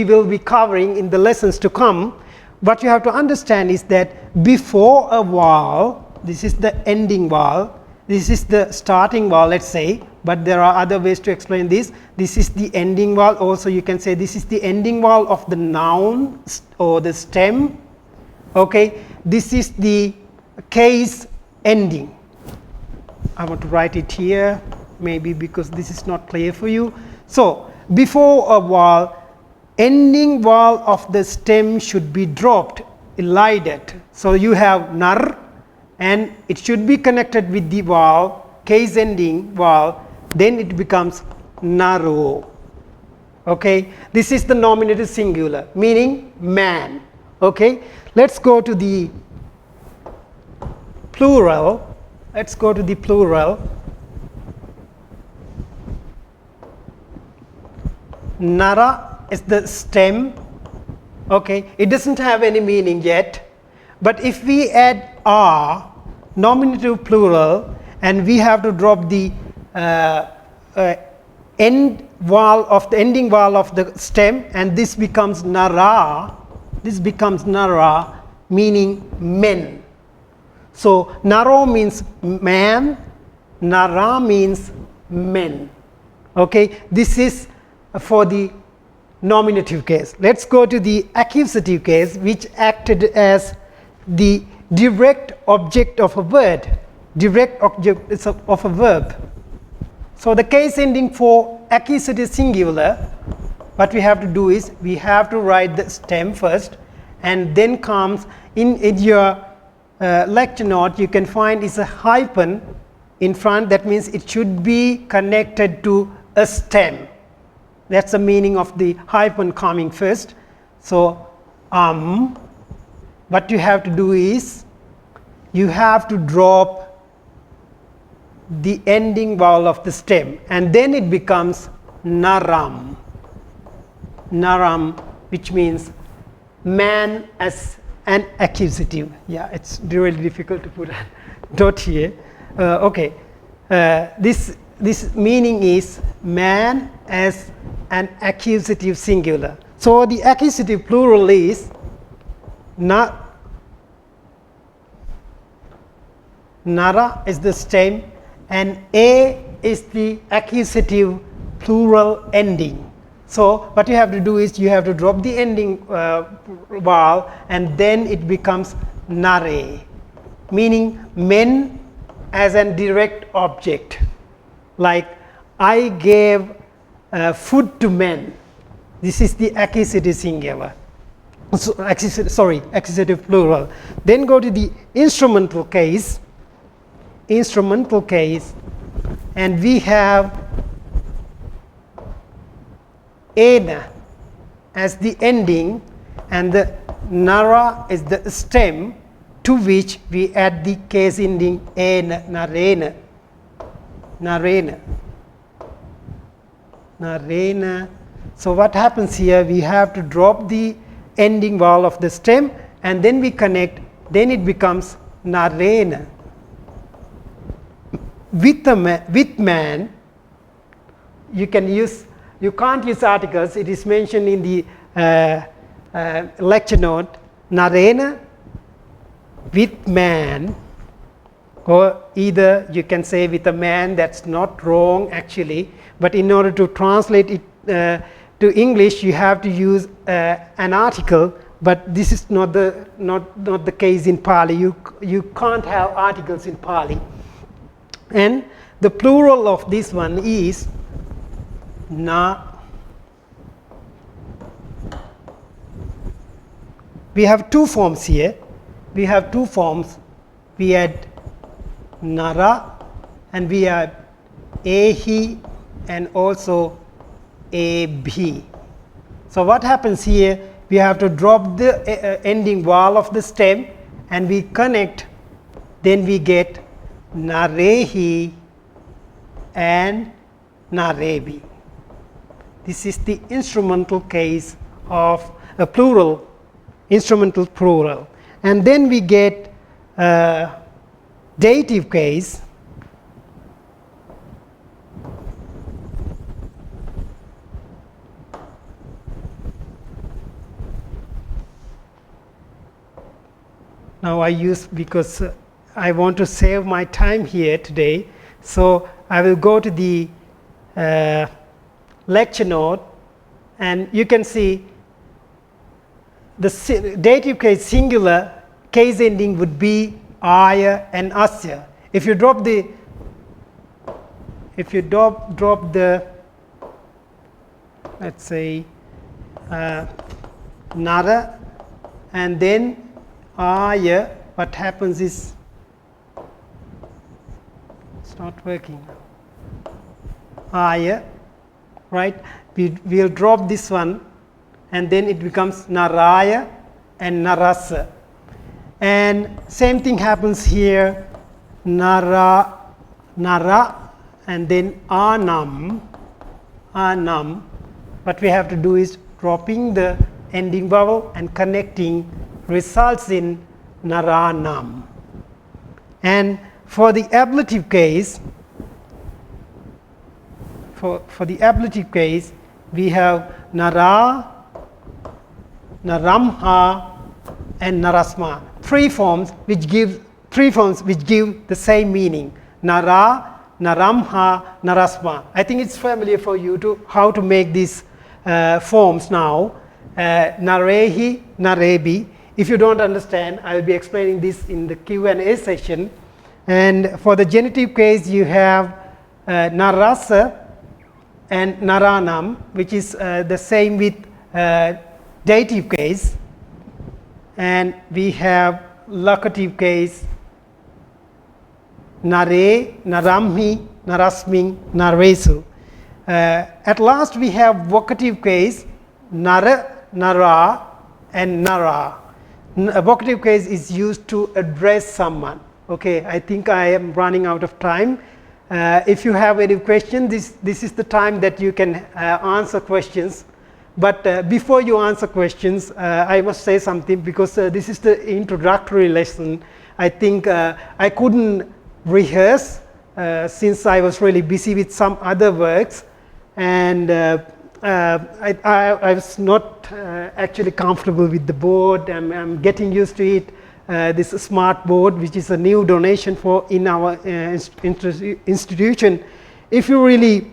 will be covering in the lessons to come. What you have to understand is that before a vowel, this is the ending vowel, this is the starting vowel, let's say, but there are other ways to explain this. This is the ending vowel. Also you can say this is the ending vowel of the noun or the stem. Okay, this is the case ending. I want to write it here, maybe because this is not clear for you. So before a vowel, ending vowel of the stem should be dropped, elided. So you have nar, and it should be connected with the vowel, case ending vowel, then it becomes naro. Okay, this is the nominative singular, meaning man. Okay, let's go to the plural. Let's go to the plural. Nara is the stem. Okay, it doesn't have any meaning yet, but if we add R, nominative plural, and we have to drop the end vowel of the ending vowel of the stem, and this becomes nara. This becomes nara, meaning men. So naro means man, nara means men. Okay, this is for the nominative case. Let's go to the accusative case, which acted as the direct object of a word, direct object of a verb. So the case ending for accusative singular, what we have to do is we have to write the stem first, and then comes in your lecture note you can find is a hyphen in front. That means it should be connected to a stem. That's the meaning of the hyphen coming first. So what you have to do is you have to drop the ending vowel of the stem, and then it becomes naram. Naram, which means man as an accusative. Yeah, it's really difficult to put a dot here. Okay, this meaning is man as an accusative singular. So the accusative plural is nara is the stem, and a is the accusative plural ending. So what you have to do is you have to drop the ending vowel, and then it becomes nare, meaning men as a direct object. Like I gave food to men. This is the accusative singular. So, accusative plural. Then go to the instrumental case. Instrumental case, and we have ena as the ending, and the nara is the stem, to which we add the case ending ena, narena, narena, narena. So what happens here, we have to drop the ending vowel of the stem, and then we connect, then it becomes narena. With man, you can't use articles. It is mentioned in the lecture note, narena, with man, or either you can say with a man. That's not wrong actually, but in order to translate it to English, you have to use an article, but this is not the case in Pali. You can't have articles in Pali. And the plural of this one is na. We have two forms here. We have two forms. We had nara, and we had ehi, and also abhi. So what happens here, we have to drop the ending vowel of the stem, and we connect, then we get narehi and narebi. This is the instrumental case of a plural, instrumental plural. And then we get dative case. Now I use, because I want to save my time here today, so I will go to the lecture note, and you can see the dative case singular case ending would be aya and asya. If you drop the let's say nara and then aya, what happens is, it's not working now. Aya, right? We'll drop this one, and then it becomes naraya and narasa. And same thing happens here, nara, and then anam. What we have to do is dropping the ending vowel and connecting results in naranam. And for the ablative case, we have nara, naramha, and narasma. Three forms which give the same meaning: nara, naramha, narasma. I think it's familiar for you to how to make these forms now. Narehi, narebi. If you don't understand, I will be explaining this in the Q&A session. And for the genitive case, you have narasa and naranam, which is the same with dative case. And we have locative case, nare, naramhi, narasming, naresu. At last we have vocative case, nara, nara, and nara. A vocative case is used to address someone. Okay, I think I am running out of time. If you have any questions, this is the time that you can answer questions. But before you answer questions, I must say something, because this is the introductory lesson. I think I couldn't rehearse since I was really busy with some other works, and I was not actually comfortable with the board. I'm getting used to it. This smart board, which is a new donation in our institution. If you really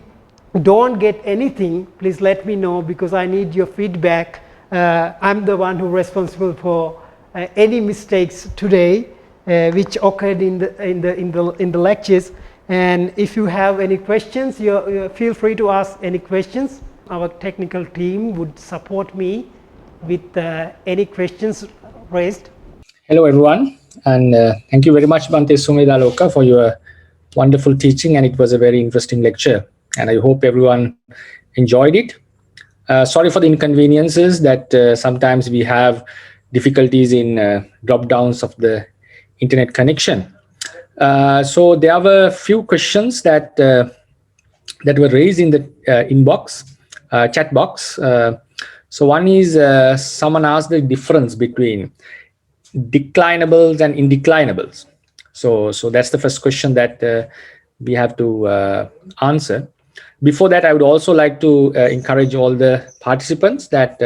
don't get anything, please let me know, because I need your feedback. I'm the one who responsible for any mistakes today which occurred in the lectures. And if you have any questions, you feel free to ask any questions. Our technical team would support me with any questions raised. Hello everyone, and thank you very much, Bante Sumedaloka, for your wonderful teaching, and it was a very interesting lecture, and I hope everyone enjoyed it. Sorry for the inconveniences that sometimes we have difficulties in drop downs of the internet connection. So there were a few questions that were raised in the chat box. So one is someone asked the difference between declinables and indeclinables. So that's the first question that we have to answer. Before that, I would also like to encourage all the participants that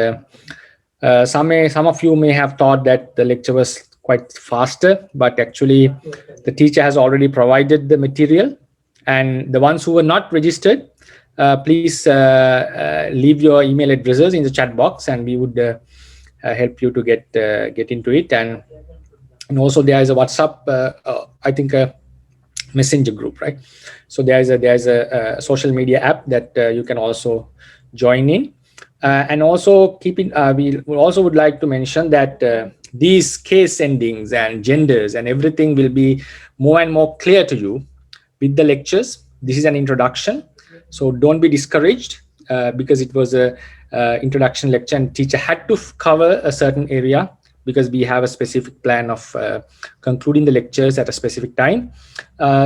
some of you may have thought that the lecture was quite faster, but actually the teacher has already provided the material, and the ones who were not registered, please leave your email addresses in the chat box, and we would help you to get into it. And also there is a WhatsApp, I think a messenger group, right? So there's a social media app that you can also join in. And also we also would like to mention that these case endings and genders and everything will be more and more clear to you with the lectures. This is an introduction, so don't be discouraged because it was a introduction lecture and teacher had to cover a certain area, because we have a specific plan of concluding the lectures at a specific time.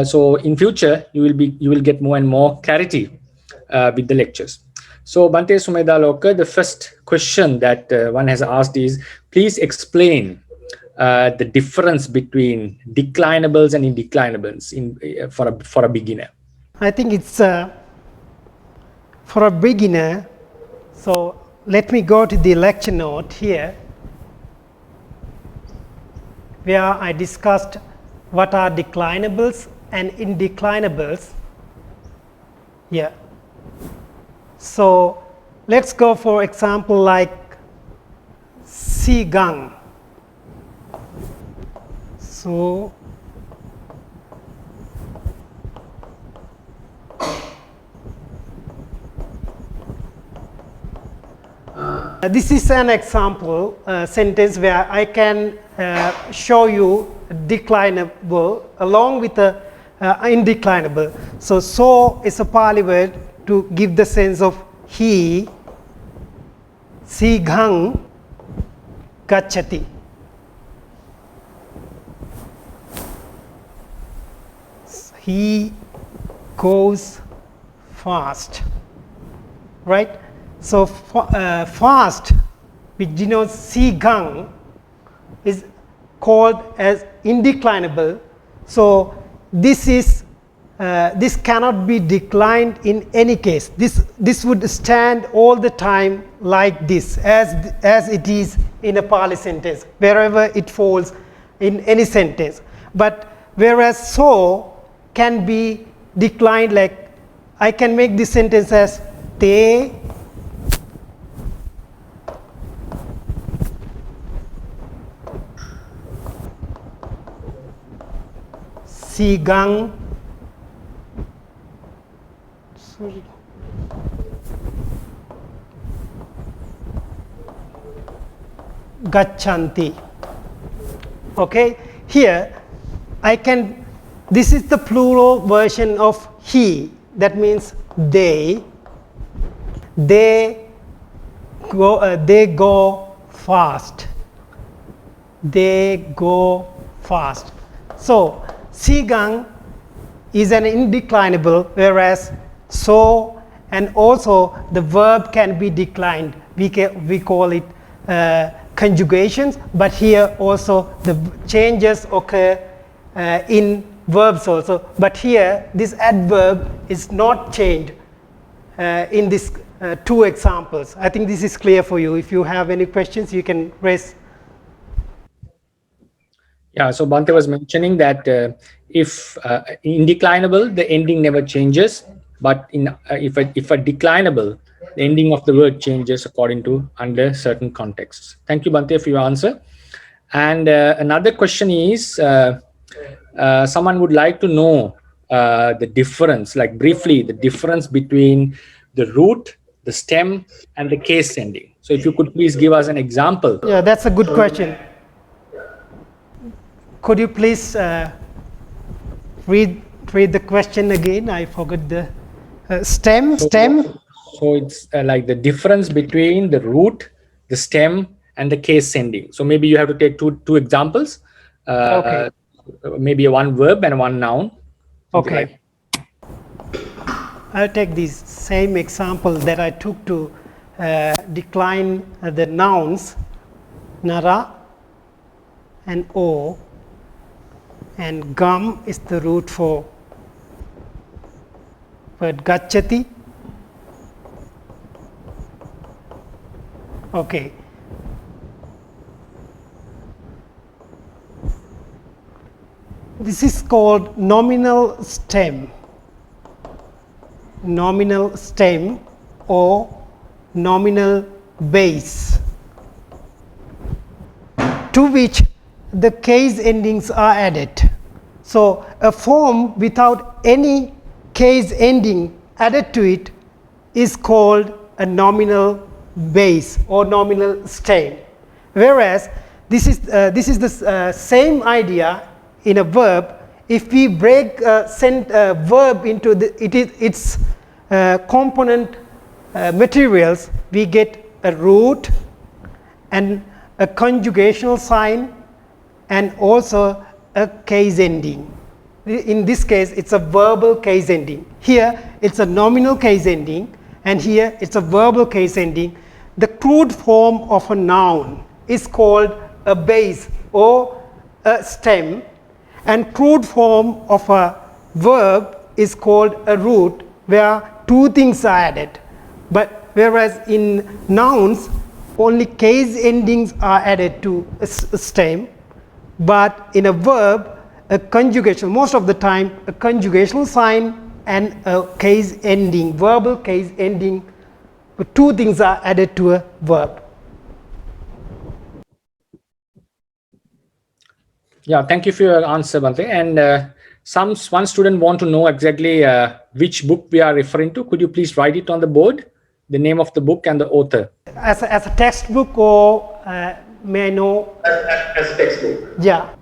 So in future you will get more and more clarity with the lectures. So Bante Sumedaloka, the first question that one has asked is, please explain the difference between declinables and indeclinables for a beginner. I think it's for a beginner. So let me go to the lecture note here, where I discussed what are declinables and indeclinables. Yeah. So let's go for example like Sigang. So this is an example sentence where I can show you declinable along with the indeclinable. So is a Pali word to give the sense of he sighang gacchati. He goes fast, right? So fast, which denotes sighang, is called as indeclinable. So this cannot be declined in any case. This would stand all the time like this, as it is in a Pali sentence, wherever it falls in any sentence. But whereas so can be declined, like I can make this sentence as te sigang gachanti. Okay, here I can, this is the plural version of he, that means they go fast, they go fast. So sigang is an indeclinable, whereas so and also the verb can be declined we call it conjugations, but here also the changes occur in verbs also. But here this adverb is not changed in these two examples. I think this is clear for you. If you have any questions, you can raise. Yeah, so Bhante was mentioning that if indeclinable, the ending never changes, but if a declinable, the ending of the word changes according to under certain contexts. Thank you, Bhante, for your answer. And another question is, someone would like to know the difference, like briefly, the difference between the root, the stem, and the case ending. So if you could please give us an example. Yeah, that's a good question. Could you please read the question again? I forgot the stem. So it's like the difference between the root, the stem, and the case ending. So maybe you have to take two examples. Okay. Maybe one verb and one noun. Okay. I'll take this same example that I took to decline the nouns, nara and o, and gam is the root for word gacchati. Okay. This is called nominal stem or nominal base, to which the case endings are added. So a form without any case ending added to it is called a nominal base or nominal stem. Whereas this is the same idea in a verb. If we break a verb into its component materials, we get a root and a conjugational sign and also a case ending. In this case, it's a verbal case ending. Here, it's a nominal case ending, and here, it's a verbal case ending. The crude form of a noun is called a base or a stem, and crude form of a verb is called a root, where two things are added. But whereas in nouns, only case endings are added to a stem, but in a verb, a conjugation, most of the time, a conjugational sign and a case ending, verbal case ending, two things are added to a verb. Yeah, thank you for your answer, Bhante. And one student want to know exactly which book we are referring to. Could you please write it on the board, the name of the book and the author? As a textbook, or may I know? As a textbook. Yeah.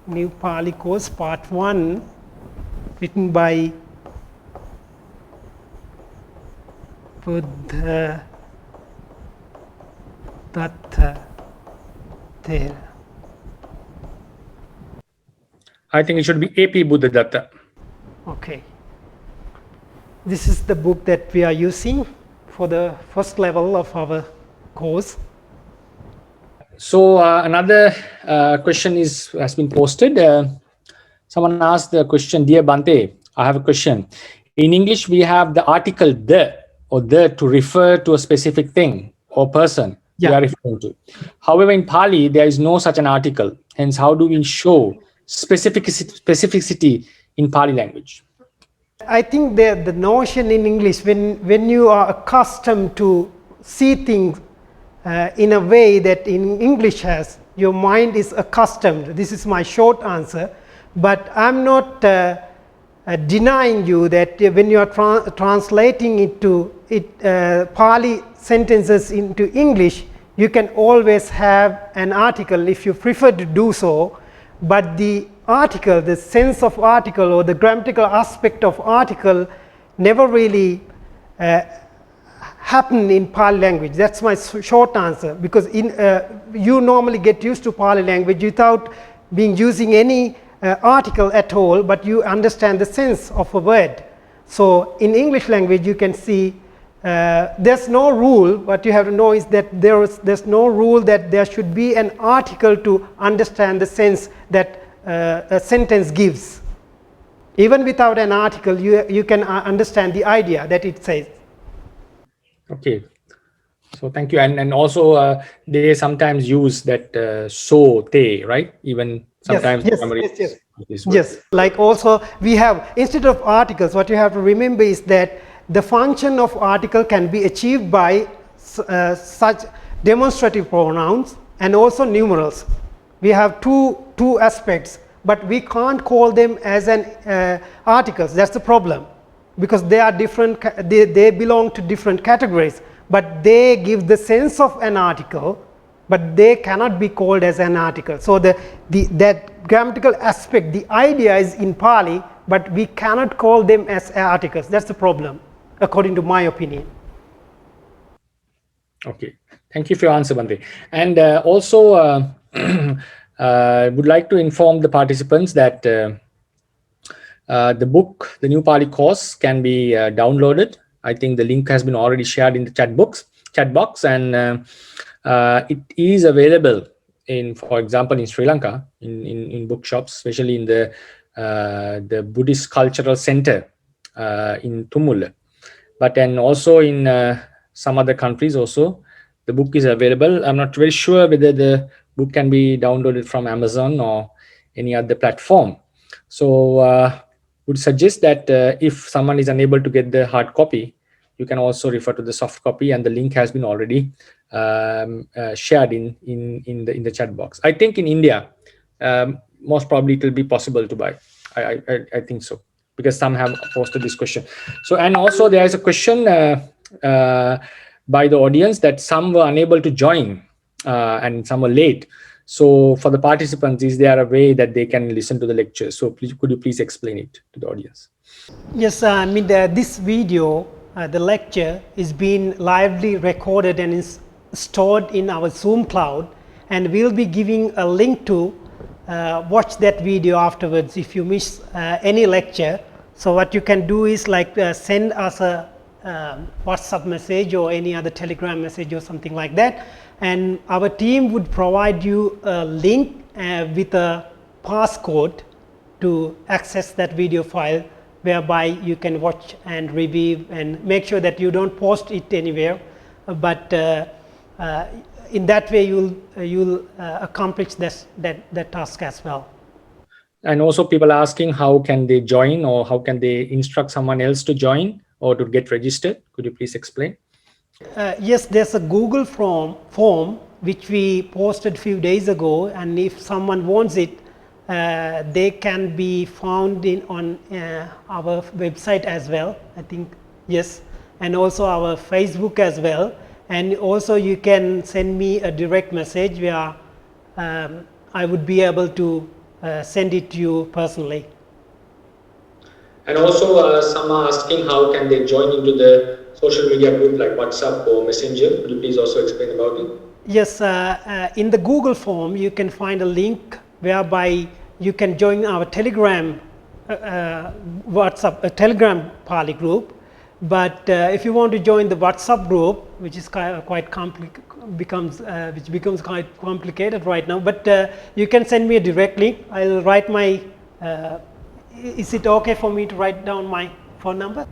New Pali Course, Part 1, written by Buddhadatta Mahathera. I think it should be AP Buddhadatta. Okay. This is the book that we are using for the first level of our course. So another question has been posted. Someone asked the question, Dear Bhante, I have a question. In English, we have the article the or the to refer to a specific thing or person we are referring to. However, in Pali, there is no such an article. Hence, how do we show specificity in Pali language? I think the notion in English, when you are accustomed to see things in a way that in English has, your mind is accustomed. This is my short answer, but I'm not denying you that when you are translating Pali sentences into English, you can always have an article if you prefer to do so, but the article, the sense of article or the grammatical aspect of article never really happen in Pali language. That's my short answer, because you normally get used to Pali language without being using any article at all, but you understand the sense of a word. So in English language, you can see there's no rule. What you have to know is that there's no rule that there should be an article to understand the sense that a sentence gives. Even without an article, you can understand the idea that it says. Okay. So thank you. And also they sometimes use that so, te, right? Even sometimes yes. Like also we have, instead of articles, what you have to remember is that the function of article can be achieved by such demonstrative pronouns and also numerals. We have two aspects, but we can't call them as an articles. That's the problem, because they are different. They belong to different categories, but they give the sense of an article, but they cannot be called as an article. So that grammatical aspect, the idea is in Pali, but we cannot call them as articles. That's the problem, according to my opinion. Okay, thank you for your answer, Bante. And also would like to inform the participants that the book, the new Pali course, can be downloaded. I think the link has been already shared in the chat box, and it is available in, for example, in Sri Lanka, in bookshops, especially in the Buddhist Cultural Center in Tumul. But and also in some other countries also, the book is available. I'm not very sure whether the book can be downloaded from Amazon or any other platform. So would suggest that if someone is unable to get the hard copy, you can also refer to the soft copy, and the link has been already shared in the chat box. I think in India, most probably it will be possible to buy. I think so, because some have posted this question. So, and also there is a question by the audience that some were unable to join and some were late. So for the participants, is there a way that they can listen to the lecture? So please, could you please explain it to the audience? Yes, I mean this video, the lecture is being lively recorded and is stored in our Zoom cloud, and we'll be giving a link to watch that video afterwards if you miss any lecture. So what you can do is like send us a WhatsApp message or any other Telegram message or something like that, and our team would provide you a link with a passcode to access that video file, whereby you can watch and review and make sure that you don't post it anywhere, but in that way you'll accomplish that task as well. And also people asking how can they join, or how can they instruct someone else to join or to get registered? Could you please explain? Yes, there's a Google form which we posted a few days ago, and if someone wants it, they can be found on our website as well, I think. Yes, and also our Facebook as well, and also you can send me a direct message where I would be able to send it to you personally. And also some are asking how can they join into the social media group like WhatsApp or Messenger. Could you please also explain about it? Yes, in the Google form you can find a link whereby you can join our Telegram WhatsApp Telegram Pali group. But if you want to join the WhatsApp group, which is quite becomes quite complicated right now, but you can send me a direct link. I'll write my is it okay for me to write down my phone number?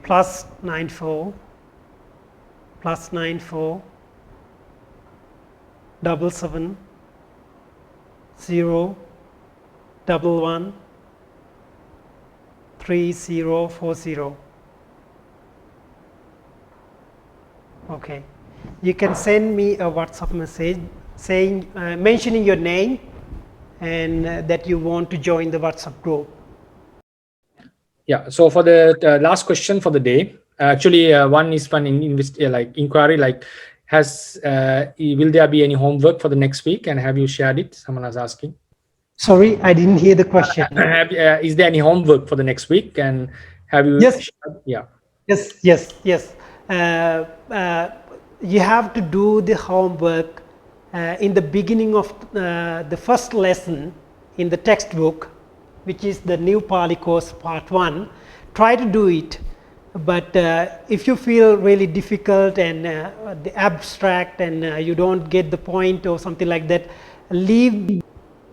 +94 77 0 11 3040. Okay, you can send me a WhatsApp message saying mentioning your name and that you want to join the WhatsApp group. Yeah, so for the last question for the day, actually one is one inquiry, like will there be any homework for the next week, and have you shared it? Someone was asking. Sorry, I didn't hear the question. Is there any homework for the next week, and have you? Yes. Yeah. Yes. You have to do the homework in the beginning of the first lesson in the textbook, which is the new Pali Course Part 1. Try to do it, but if you feel really difficult and the abstract and you don't get the point or something like that, leave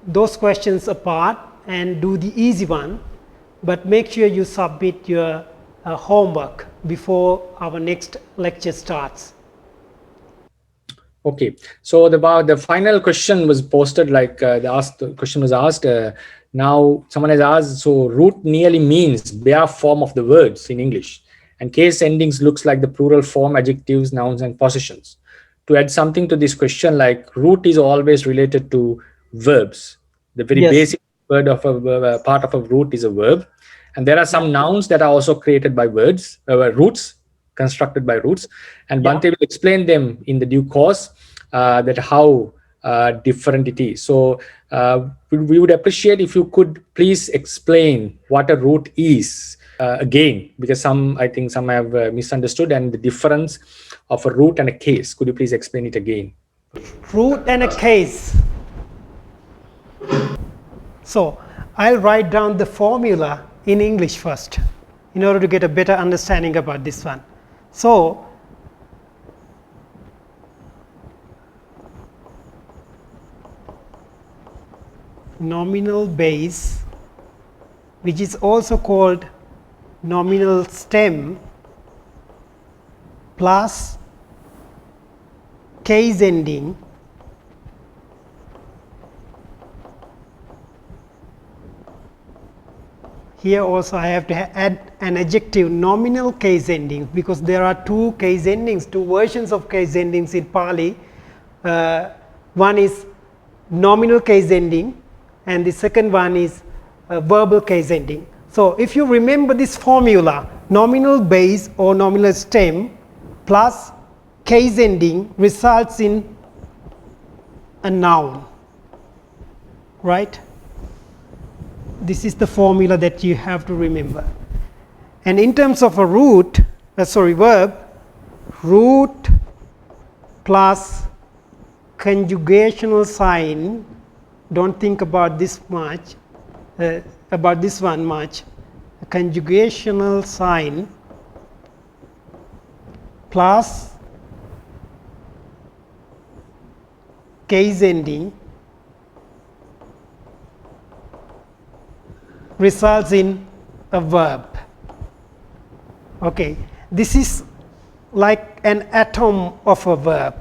those questions apart and do the easy one, but make sure you submit your homework before our next lecture starts. Okay, so the final question was posted, like the question was asked. Now someone has asked, so root nearly means bare form of the words in English, and case endings looks like the plural form, adjectives, nouns, and possessions. To add something to this question, like root is always related to verbs. The very Yes. basic word of a part of a root is a verb, and there are some nouns that are also created by words, roots, constructed by roots, and Yeah. Bhante will explain them in the due course, that how different it is. So we would appreciate if you could please explain what a root is again, because I think some have misunderstood, and the difference of a root and a case. Could you please explain it again? Root and a case. So I'll write down the formula in English first in order to get a better understanding about this one. So nominal base, which is also called nominal stem, plus case ending here. Also I have to add an adjective, nominal case ending, because there are two case endings, two versions of case endings in Pali. One is nominal case ending and the second one is verbal case ending. So if you remember this formula, nominal base or nominal stem plus case ending results in a noun, right? This is the formula that you have to remember. And in terms of a root, verb, root plus conjugational sign, don't think about this much, about this one much. A conjugational sign plus case ending results in a verb. Okay, this is like an atom of a verb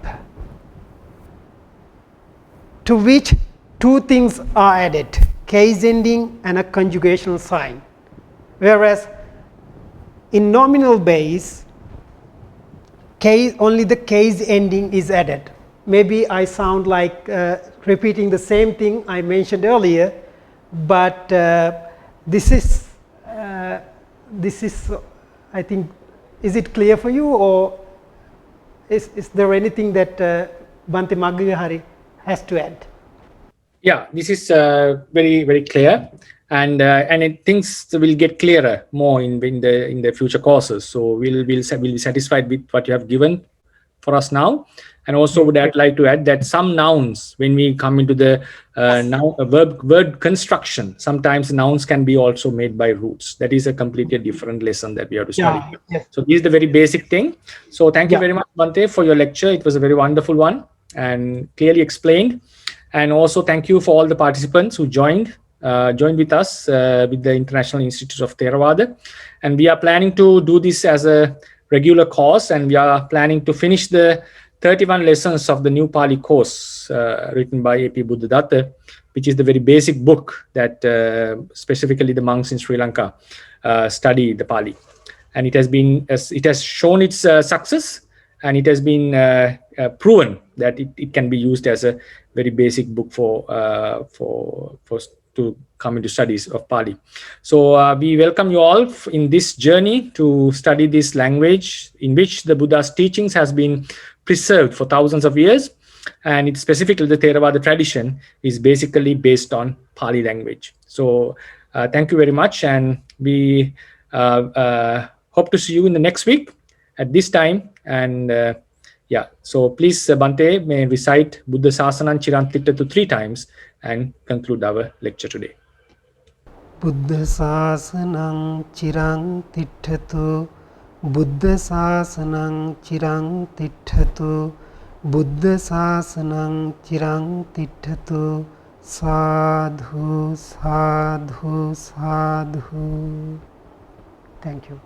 to which two things are added, case ending and a conjugational sign. Whereas in nominal base, only the case ending is added. Maybe I sound like repeating the same thing I mentioned earlier, but this is I think, is it clear for you, or is there anything that Bhante Maggagahari has to add? Yeah, this is very, very clear, and things will get clearer more in the future courses. So we'll be satisfied with what you have given for us now. And also would like to add that some nouns, when we come into the word construction, sometimes nouns can be also made by roots. That is a completely different lesson that we have to study. Yes. So this is the very basic thing. So thank you very much, Bhante, for your lecture. It was a very wonderful one and clearly explained. And also thank you for all the participants who joined with us with the International Institute of Theravada. And we are planning to do this as a regular course, and we are planning to finish the 31 lessons of the new Pali course written by A.P. Buddhadatta, which is the very basic book that specifically the monks in Sri Lanka study the Pali. And it has shown its success, and it has been proven that it can be used as a very basic book to come into studies of Pali. So we welcome you all in this journey to study this language in which the Buddha's teachings has been preserved for thousands of years, and it's specifically the Theravada tradition is basically based on Pali language. So thank you very much, and we hope to see you in the next week at this time, and Yeah, so please, Bante may recite Buddha Sasanam Chirantittatu 3 times and conclude our lecture today. Buddha Sasanam Chirang Titthatu, Buddha Sasanam Chirang Titthatu, Buddha Sasanam Chirang Titthatu, Sadhu, Sadhu, Sadhu. Thank you.